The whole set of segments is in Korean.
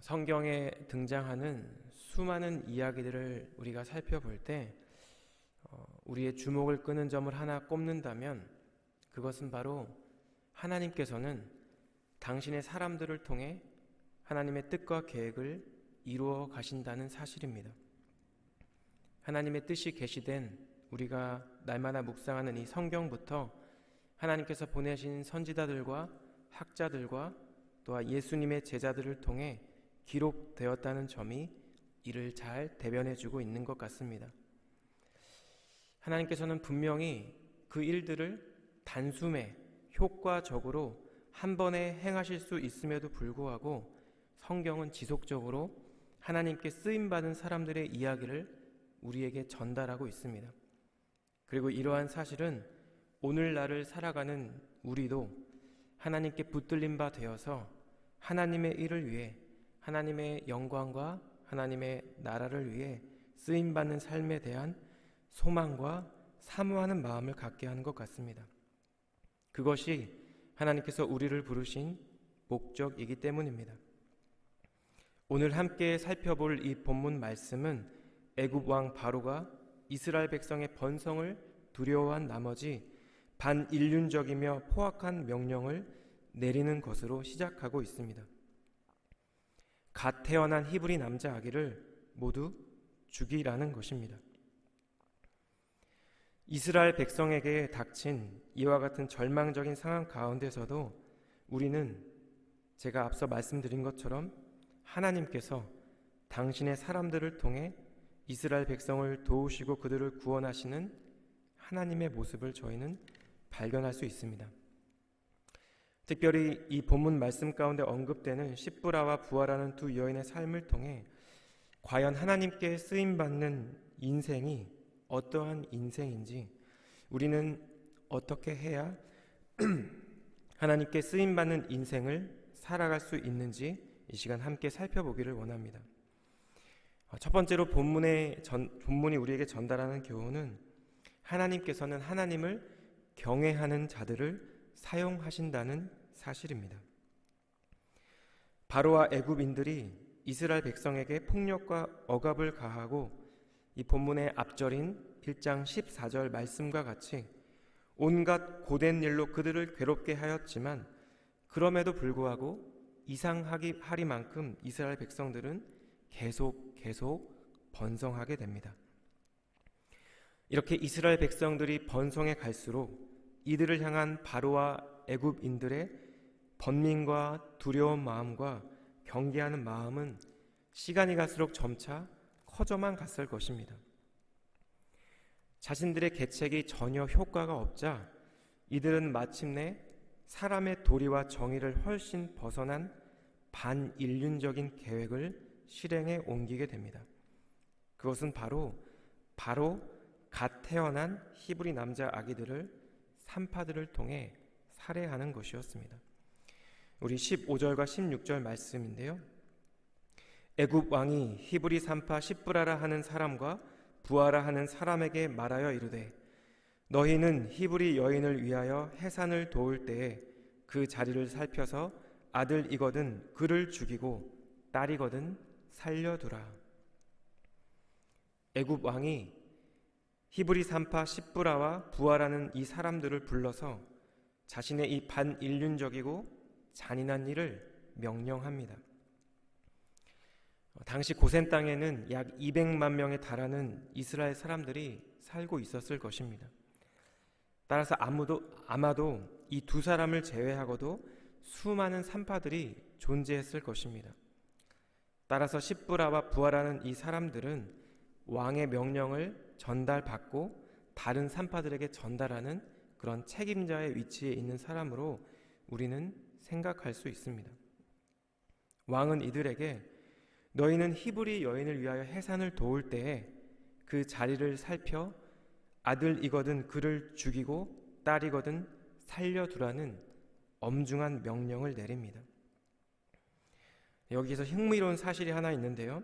성경에 등장하는 수많은 이야기들을 우리가 살펴볼 때 우리의 주목을 끄는 점을 하나 꼽는다면 그것은 바로 하나님께서는 당신의 사람들을 통해 하나님의 뜻과 계획을 이루어 가신다는 사실입니다. 하나님의 뜻이 계시된 우리가 날마다 묵상하는 이 성경부터 하나님께서 보내신 선지자들과 학자들과 또한 예수님의 제자들을 통해 기록되었다는 점이 이를 잘 대변해주고 있는 것 같습니다. 하나님께서는 분명히 그 일들을 단숨에 효과적으로 한 번에 행하실 수 있음에도 불구하고 성경은 지속적으로 하나님께 쓰임받은 사람들의 이야기를 우리에게 전달하고 있습니다. 그리고 이러한 사실은 오늘날을 살아가는 우리도 하나님께 붙들린 바 되어서 하나님의 일을 위해 하나님의 영광과 하나님의 나라를 위해 쓰임받는 삶에 대한 소망과 사모하는 마음을 갖게 하는 것 같습니다. 그것이 하나님께서 우리를 부르신 목적이기 때문입니다. 오늘 함께 살펴볼 이 본문 말씀은 애굽 왕 바로가 이스라엘 백성의 번성을 두려워한 나머지 반인륜적이며 포악한 명령을 내리는 것으로 시작하고 있습니다. 갓 태어난 히브리 남자 아기를 모두 죽이라는 것입니다. 이스라엘 백성에게 닥친 이와 같은 절망적인 상황 가운데서도 우리는 제가 앞서 말씀드린 것처럼 하나님께서 당신의 사람들을 통해 이스라엘 백성을 도우시고 그들을 구원하시는 하나님의 모습을 저희는 발견할 수 있습니다. 특별히 이 본문 말씀 가운데 언급되는 십부라와 부하라는 두 여인의 삶을 통해 과연 하나님께 쓰임받는 인생이 어떠한 인생인지, 우리는 어떻게 해야 하나님께 쓰임받는 인생을 살아갈 수 있는지 이 시간 함께 살펴보기를 원합니다. 첫 번째로 본문이 우리에게 전달하는 교훈은 하나님께서는 하나님을 경외하는 자들을 사용하신다는 사실입니다. 바로와 애굽인들이 이스라엘 백성에게 폭력과 억압을 가하고 이 본문의 앞절인 1장 14절 말씀과 같이 온갖 고된 일로 그들을 괴롭게 하였지만 그럼에도 불구하고 이상하리만큼 이스라엘 백성들은 계속 번성하게 됩니다. 이렇게 이스라엘 백성들이 번성해 갈수록 이들을 향한 바로와 애굽인들의 번민과 두려운 마음과 경계하는 마음은 시간이 갈수록 점차 커져만 갔을 것입니다. 자신들의 계책이 전혀 효과가 없자 이들은 마침내 사람의 도리와 정의를 훨씬 벗어난 반인륜적인 계획을 실행에 옮기게 됩니다. 그것은 바로 갓 태어난 히브리 남자 아기들을 산파들을 통해 살해하는 것이었습니다. 우리 15절과 16절 말씀인데요. 애굽 왕이 히브리 산파 십부라라 하는 사람과 부하라 하는 사람에게 말하여 이르되 너희는 히브리 여인을 위하여 해산을 도울 때에 그 자리를 살펴서 아들이거든 그를 죽이고 딸이거든 살려두라. 애굽 왕이 히브리 산파 십부라와 부하라는 이 사람들을 불러서 자신의 이 반인륜적이고 잔인한 일을 명령합니다. 당시 고센 땅에는 약 200만 명에 달하는 이스라엘 사람들이 살고 있었을 것입니다. 따라서 아마도 이 두 사람을 제외하고도 수많은 산파들이 존재했을 것입니다. 따라서 십부라와 부하라는 이 사람들은 왕의 명령을 전달받고 다른 산파들에게 전달하는 그런 책임자의 위치에 있는 사람으로 우리는 생각할 수 있습니다. 왕은 이들에게 너희는 히브리 여인을 위하여 해산을 도울 때에 그 자리를 살펴 아들이거든 그를 죽이고 딸이거든 살려두라는 엄중한 명령을 내립니다. 여기서 흥미로운 사실이 하나 있는데요.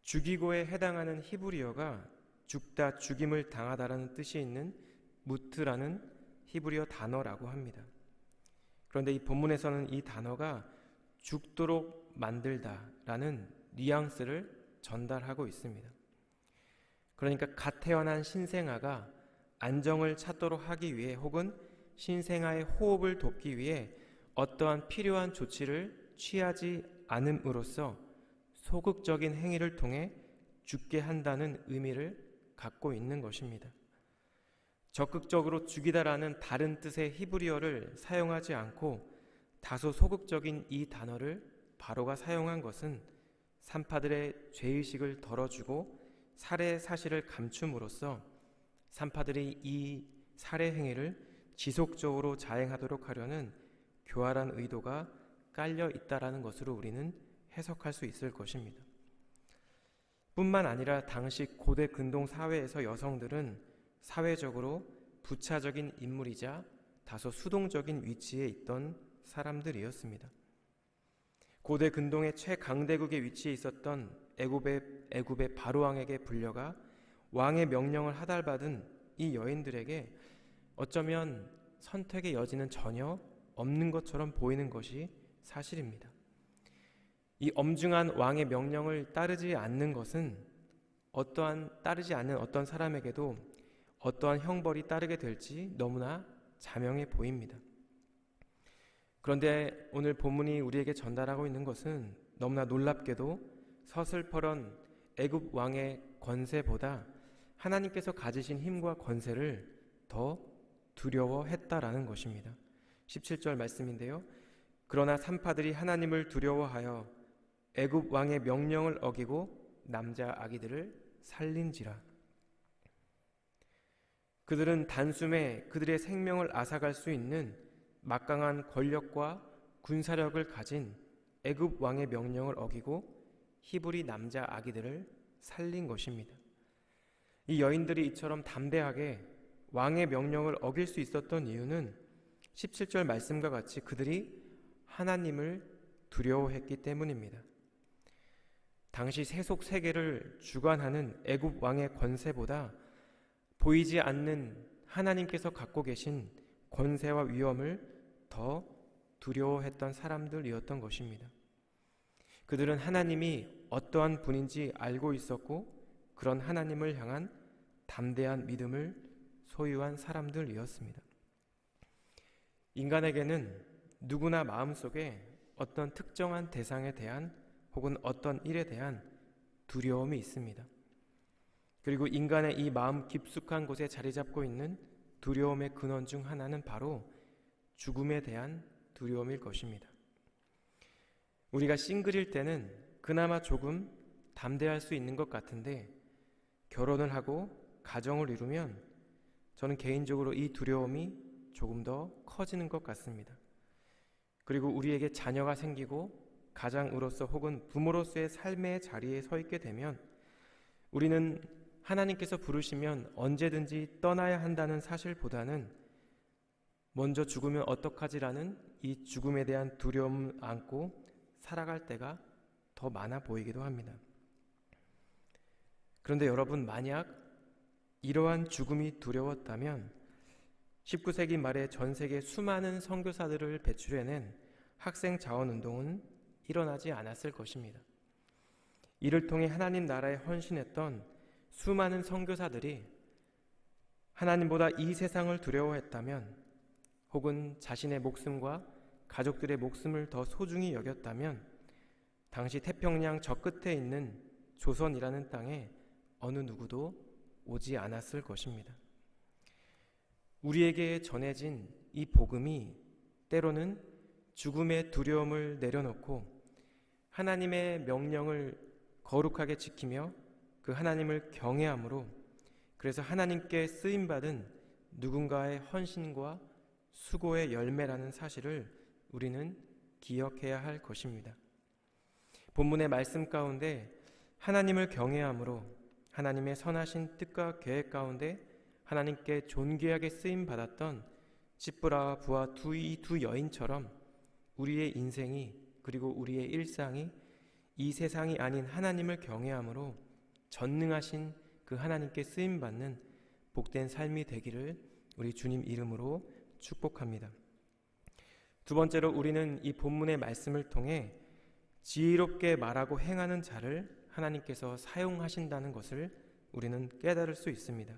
죽이고에 해당하는 히브리어가 죽다, 죽임을 당하다라는 뜻이 있는 무트라는 히브리어 단어라고 합니다. 그런데 이 본문에서는 이 단어가 죽도록 만들다라는 뉘앙스를 전달하고 있습니다. 그러니까 갓 태어난 신생아가 안정을 찾도록 하기 위해 혹은 신생아의 호흡을 돕기 위해 어떠한 필요한 조치를 취하지 않음으로써 소극적인 행위를 통해 죽게 한다는 의미를 갖고 있는 것입니다. 적극적으로 죽이다라는 다른 뜻의 히브리어를 사용하지 않고 다소 소극적인 이 단어를 바로가 사용한 것은 산파들의 죄의식을 덜어주고 살해 사실을 감춤으로써 산파들이 이 살해 행위를 지속적으로 자행하도록 하려는 교활한 의도가 깔려 있다라는 것으로 우리는 해석할 수 있을 것입니다. 뿐만 아니라 당시 고대 근동 사회에서 여성들은 사회적으로 부차적인 인물이자 다소 수동적인 위치에 있던 사람들이었습니다. 고대 근동의 최강대국의 위치에 있었던 애굽의 바로왕에게 불려가 왕의 명령을 하달받은 이 여인들에게 어쩌면 선택의 여지는 전혀 없는 것처럼 보이는 것이 사실입니다. 이 엄중한 왕의 명령을 따르지 않는 것은 따르지 않는 어떤 사람에게도 어떠한 형벌이 따르게 될지 너무나 자명해 보입니다. 그런데 오늘 본문이 우리에게 전달하고 있는 것은 너무나 놀랍게도 서슬퍼런 애굽 왕의 권세보다 하나님께서 가지신 힘과 권세를 더 두려워했다라는 것입니다. 17절 말씀인데요. 그러나 산파들이 하나님을 두려워하여 애굽 왕의 명령을 어기고 남자 아기들을 살린지라. 그들은 단숨에 그들의 생명을 앗아갈 수 있는 막강한 권력과 군사력을 가진 애굽 왕의 명령을 어기고 히브리 남자 아기들을 살린 것입니다. 이 여인들이 이처럼 담대하게 왕의 명령을 어길 수 있었던 이유는 17절 말씀과 같이 그들이 하나님을 두려워했기 때문입니다. 당시 세속 세계를 주관하는 애굽 왕의 권세보다 보이지 않는 하나님께서 갖고 계신 권세와 위엄을 더 두려워했던 사람들이었던 것입니다. 그들은 하나님이 어떠한 분인지 알고 있었고 그런 하나님을 향한 담대한 믿음을 소유한 사람들이었습니다. 인간에게는 누구나 마음속에 어떤 특정한 대상에 대한 혹은 어떤 일에 대한 두려움이 있습니다. 그리고 인간의 이 마음 깊숙한 곳에 자리 잡고 있는 두려움의 근원 중 하나는 바로 죽음에 대한 두려움일 것입니다. 우리가 싱글일 때는 그나마 조금 담대할 수 있는 것 같은데 결혼을 하고 가정을 이루면 저는 개인적으로 이 두려움이 조금 더 커지는 것 같습니다. 그리고 우리에게 자녀가 생기고 가장으로서 혹은 부모로서의 삶의 자리에 서 있게 되면 우리는 하나님께서 부르시면 언제든지 떠나야 한다는 사실보다는 먼저 죽으면 어떡하지라는 이 죽음에 대한 두려움을 안고 살아갈 때가 더 많아 보이기도 합니다. 그런데 여러분, 만약 이러한 죽음이 두려웠다면 19세기 말에 전 세계 수많은 선교사들을 배출해낸 학생 자원운동은 일어나지 않았을 것입니다. 이를 통해 하나님 나라에 헌신했던 수많은 선교사들이 하나님보다 이 세상을 두려워했다면 혹은 자신의 목숨과 가족들의 목숨을 더 소중히 여겼다면 당시 태평양 저 끝에 있는 조선이라는 땅에 어느 누구도 오지 않았을 것입니다. 우리에게 전해진 이 복음이 때로는 죽음의 두려움을 내려놓고 하나님의 명령을 거룩하게 지키며 그 하나님을 경외함으로 그래서 하나님께 쓰임받은 누군가의 헌신과 수고의 열매라는 사실을 우리는 기억해야 할 것입니다. 본문의 말씀 가운데 하나님을 경외함으로 하나님의 선하신 뜻과 계획 가운데 하나님께 존귀하게 쓰임받았던 찌브라와 부하 이 두 여인처럼 우리의 인생이 그리고 우리의 일상이 이 세상이 아닌 하나님을 경외함으로 전능하신 그 하나님께 쓰임받는 복된 삶이 되기를 우리 주님 이름으로 축복합니다. 두 번째로 우리는 이 본문의 말씀을 통해 지혜롭게 말하고 행하는 자를 하나님께서 사용하신다는 것을 우리는 깨달을 수 있습니다.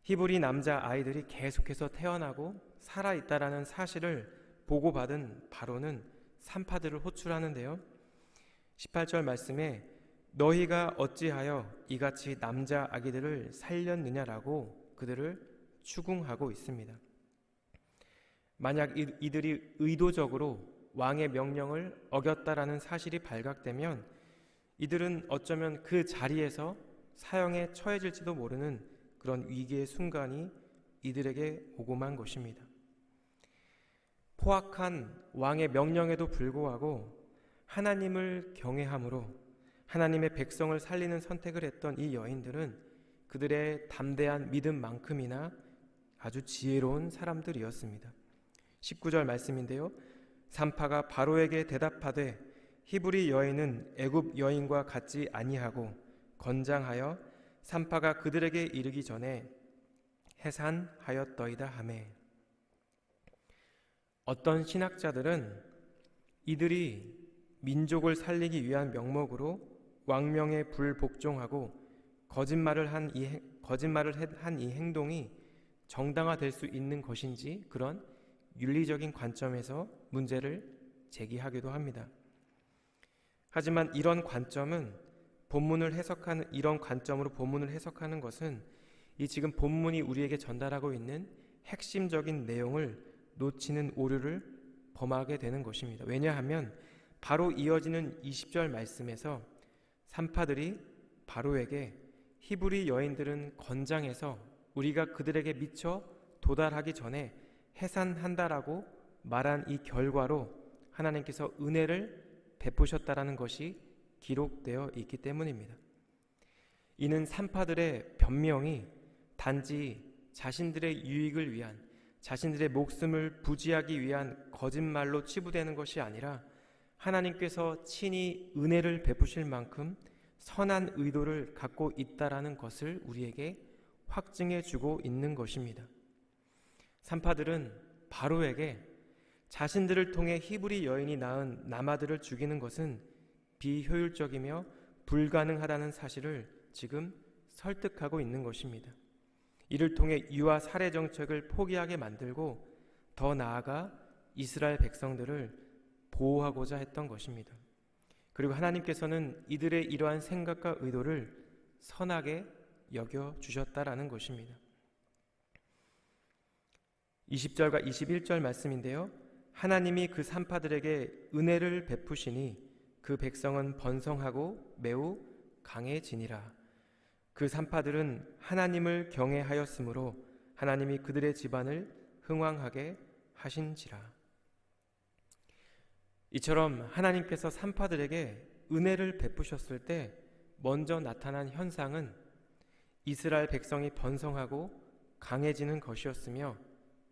히브리 남자 아이들이 계속해서 태어나고 살아있다라는 사실을 보고받은 바로는 산파들을 호출하는데요. 18절 말씀에 너희가 어찌하여 이같이 남자 아기들을 살렸느냐라고 그들을 추궁하고 있습니다. 만약 이들이 의도적으로 왕의 명령을 어겼다라는 사실이 발각되면 이들은 어쩌면 그 자리에서 사형에 처해질지도 모르는 그런 위기의 순간이 이들에게 오고만 것입니다. 포악한 왕의 명령에도 불구하고 하나님을 경외함으로 하나님의 백성을 살리는 선택을 했던 이 여인들은 그들의 담대한 믿음만큼이나 아주 지혜로운 사람들이었습니다. 19절 말씀인데요. 산파가 바로에게 대답하되 히브리 여인은 애굽 여인과 같지 아니하고 건장하여 산파가 그들에게 이르기 전에 해산하였더이다 하매. 어떤 신학자들은 이들이 민족을 살리기 위한 명목으로 왕명에 불복종하고 거짓말을 한 이 행동이 정당화될 수 있는 것인지 그런 윤리적인 관점에서 문제를 제기하기도 합니다. 하지만 이런 관점으로 본문을 해석하는 것은 이 지금 본문이 우리에게 전달하고 있는 핵심적인 내용을 놓치는 오류를 범하게 되는 것입니다. 왜냐하면 바로 이어지는 20절 말씀에서 산파들이 바로에게 히브리 여인들은 건장해서 우리가 그들에게 미쳐 도달하기 전에 해산한다라고 말한 이 결과로 하나님께서 은혜를 베푸셨다라는 것이 기록되어 있기 때문입니다. 이는 산파들의 변명이 단지 자신들의 유익을 위한, 자신들의 목숨을 부지하기 위한 거짓말로 치부되는 것이 아니라 하나님께서 친히 은혜를 베푸실 만큼 선한 의도를 갖고 있다라는 것을 우리에게 확증해 주고 있는 것입니다. 산파들은 바로에게 자신들을 통해 히브리 여인이 낳은 남아들을 죽이는 것은 비효율적이며 불가능하다는 사실을 지금 설득하고 있는 것입니다. 이를 통해 유아 살해 정책을 포기하게 만들고 더 나아가 이스라엘 백성들을 보호하고자 했던 것입니다. 그리고 하나님께서는 이들의 이러한 생각과 의도를 선하게 여겨주셨다라는 것입니다. 20절과 21절 말씀인데요. 하나님이 그 산파들에게 은혜를 베푸시니 그 백성은 번성하고 매우 강해지니라. 그 산파들은 하나님을 경외하였으므로 하나님이 그들의 집안을 흥왕하게 하신지라. 이처럼 하나님께서 산파들에게 은혜를 베푸셨을 때 먼저 나타난 현상은 이스라엘 백성이 번성하고 강해지는 것이었으며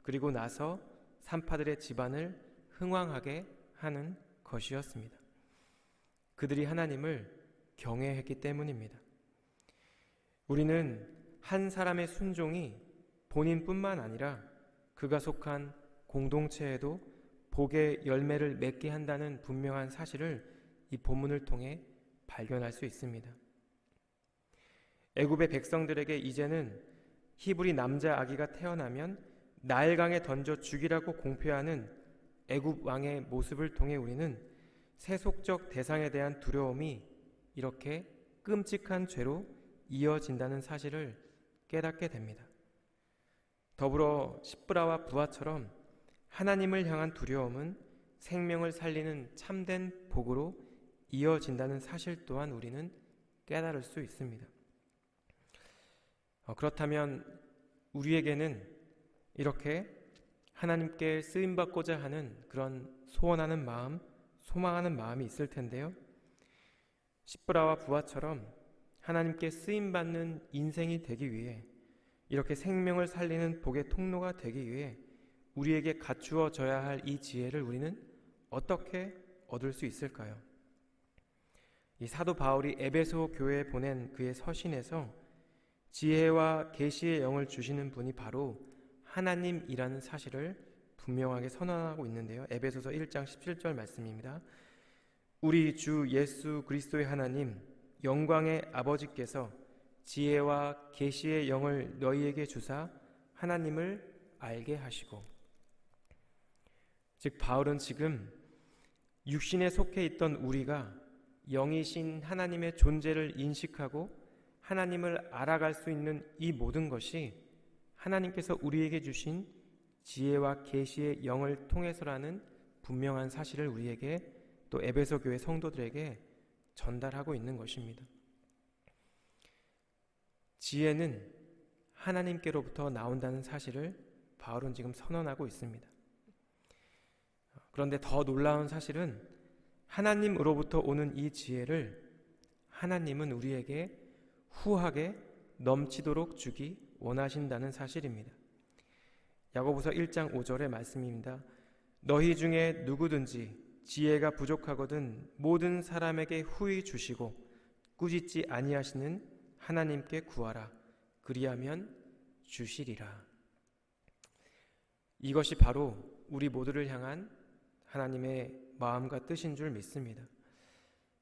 그리고 나서 산파들의 집안을 흥왕하게 하는 것이었습니다. 그들이 하나님을 경외했기 때문입니다. 우리는 한 사람의 순종이 본인뿐만 아니라 그가 속한 공동체에도 복의 열매를 맺게 한다는 분명한 사실을 이 본문을 통해 발견할 수 있습니다. 애굽의 백성들에게 이제는 히브리 남자 아기가 태어나면 나일강에 던져 죽이라고 공표하는 애굽 왕의 모습을 통해 우리는 세속적 대상에 대한 두려움이 이렇게 끔찍한 죄로 이어진다는 사실을 깨닫게 됩니다. 더불어 십브라와 부하처럼 하나님을 향한 두려움은 생명을 살리는 참된 복으로 이어진다는 사실 또한 우리는 깨달을 수 있습니다. 그렇다면 우리에게는 이렇게 하나님께 쓰임받고자 하는 그런 소원하는 마음, 소망하는 마음이 있을 텐데요. 십브라와 부하처럼 하나님께 쓰임받는 인생이 되기 위해 이렇게 생명을 살리는 복의 통로가 되기 위해 우리에게 갖추어져야 할 이 지혜를 우리는 어떻게 얻을 수 있을까요? 이 사도 바울이 에베소 교회에 보낸 그의 서신에서 지혜와 계시의 영을 주시는 분이 바로 하나님이라는 사실을 분명하게 선언하고 있는데요. 에베소서 1장 17절 말씀입니다. 우리 주 예수 그리스도의 하나님 영광의 아버지께서 지혜와 계시의 영을 너희에게 주사 하나님을 알게 하시고. 즉 바울은 지금 육신에 속해 있던 우리가 영이신 하나님의 존재를 인식하고 하나님을 알아갈 수 있는 이 모든 것이 하나님께서 우리에게 주신 지혜와 계시의 영을 통해서라는 분명한 사실을 우리에게 또 에베소 교회 성도들에게 전달하고 있는 것입니다. 지혜는 하나님께로부터 나온다는 사실을 바울은 지금 선언하고 있습니다. 그런데 더 놀라운 사실은 하나님으로부터 오는 이 지혜를 하나님은 우리에게 후하게 넘치도록 주기 원하신다는 사실입니다. 야고보서 1장 5절의 말씀입니다. 너희 중에 누구든지 지혜가 부족하거든 모든 사람에게 후히 주시고 꾸짖지 아니하시는 하나님께 구하라. 그리하면 주시리라. 이것이 바로 우리 모두를 향한 하나님의 마음과 뜻인 줄 믿습니다.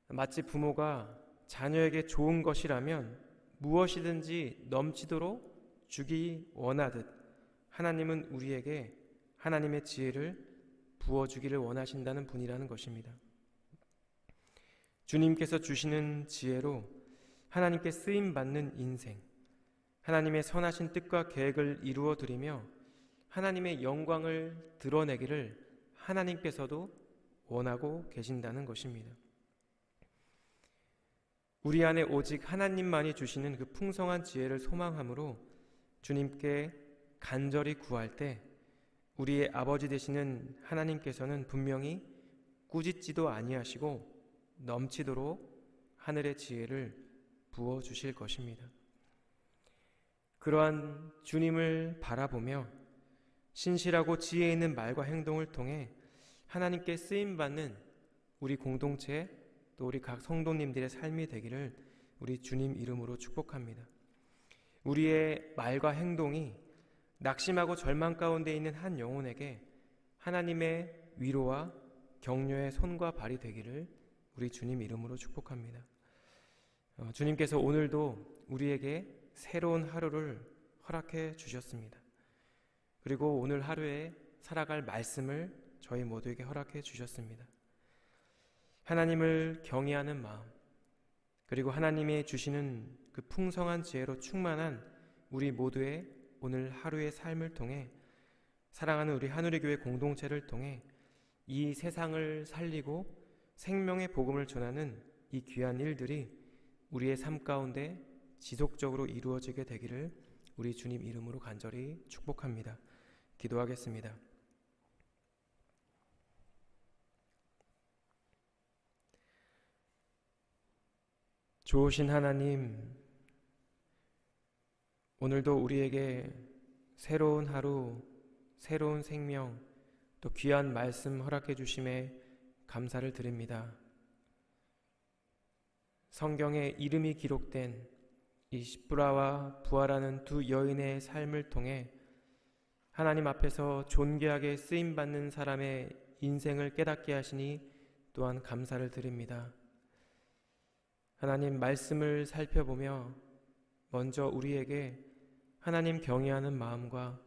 마치 부모가 자녀에게 좋은 것이라면 무엇이든지 넘치도록 주기 원하듯 하나님은 우리에게 하나님의 지혜를 부어주기를 원하신다는 분이라는 것입니다. 주님께서 주시는 지혜로 하나님께 쓰임받는 인생, 하나님의 선하신 뜻과 계획을 이루어 드리며 하나님의 영광을 드러내기를 하나님께서도 원하고 계신다는 것입니다. 우리 안에 오직 하나님만이 주시는 그 풍성한 지혜를 소망함으로 주님께 간절히 구할 때 우리의 아버지 되시는 하나님께서는 분명히 꾸짖지도 아니하시고 넘치도록 하늘의 지혜를 부어주실 것입니다. 그러한 주님을 바라보며 신실하고 지혜 있는 말과 행동을 통해 하나님께 쓰임받는 우리 공동체 또 우리 각 성도님들의 삶이 되기를 우리 주님 이름으로 축복합니다. 우리의 말과 행동이 낙심하고 절망 가운데 있는 한 영혼에게 하나님의 위로와 격려의 손과 발이 되기를 우리 주님 이름으로 축복합니다. 주님께서 오늘도 우리에게 새로운 하루를 허락해 주셨습니다. 그리고 오늘 하루에 살아갈 말씀을 저희 모두에게 허락해 주셨습니다. 하나님을 경외하는 마음, 그리고 하나님이 주시는 그 풍성한 지혜로 충만한 우리 모두의 오늘 하루의 삶을 통해 사랑하는 우리 하늘의 교회 공동체를 통해 이 세상을 살리고 생명의 복음을 전하는 이 귀한 일들이 우리의 삶 가운데 지속적으로 이루어지게 되기를 우리 주님 이름으로 간절히 축복합니다. 기도하겠습니다. 좋으신 하나님, 오늘도 우리에게 새로운 하루, 새로운 생명, 또 귀한 말씀 허락해 주심에 감사를 드립니다. 성경에 이름이 기록된 이 십부라와 부하라는 두 여인의 삶을 통해 하나님 앞에서 존귀하게 쓰임받는 사람의 인생을 깨닫게 하시니 또한 감사를 드립니다. 하나님 말씀을 살펴보며 먼저 우리에게 하나님 경외하는 마음과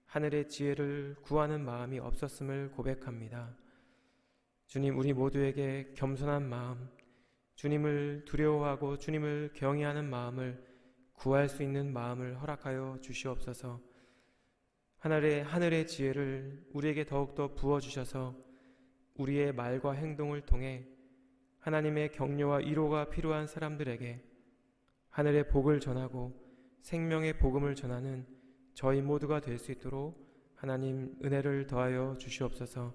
하늘의 지혜를 구하는 마음이 없었음을 고백합니다. 주님, 우리 모두에게 겸손한 마음, 주님을 두려워하고 주님을 경외하는 마음을 구할 수 있는 마음을 허락하여 주시옵소서. 하늘의 지혜를 우리에게 더욱더 부어주셔서 우리의 말과 행동을 통해 하나님의 격려와 위로가 필요한 사람들에게 하늘의 복을 전하고 생명의 복음을 전하는 저희 모두가 될 수 있도록 하나님 은혜를 더하여 주시옵소서.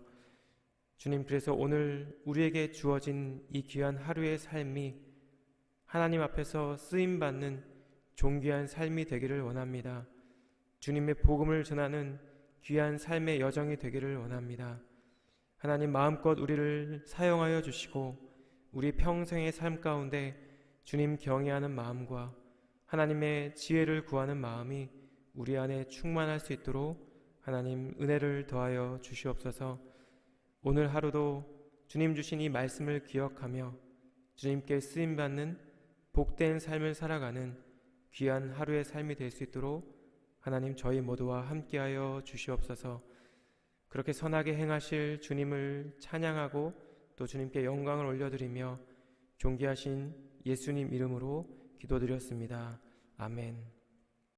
주님, 그래서 오늘 우리에게 주어진 이 귀한 하루의 삶이 하나님 앞에서 쓰임받는 존귀한 삶이 되기를 원합니다. 주님의 복음을 전하는 귀한 삶의 여정이 되기를 원합니다. 하나님 마음껏 우리를 사용하여 주시고 우리 평생의 삶 가운데 주님 경외하는 마음과 하나님의 지혜를 구하는 마음이 우리 안에 충만할 수 있도록 하나님 은혜를 더하여 주시옵소서. 오늘 하루도 주님 주신 이 말씀을 기억하며 주님께 쓰임받는 복된 삶을 살아가는 귀한 하루의 삶이 될 수 있도록 하나님 저희 모두와 함께하여 주시옵소서. 그렇게 선하게 행하실 주님을 찬양하고 또 주님께 영광을 올려드리며 존귀하신 예수님 이름으로 기도드렸습니다. 아멘.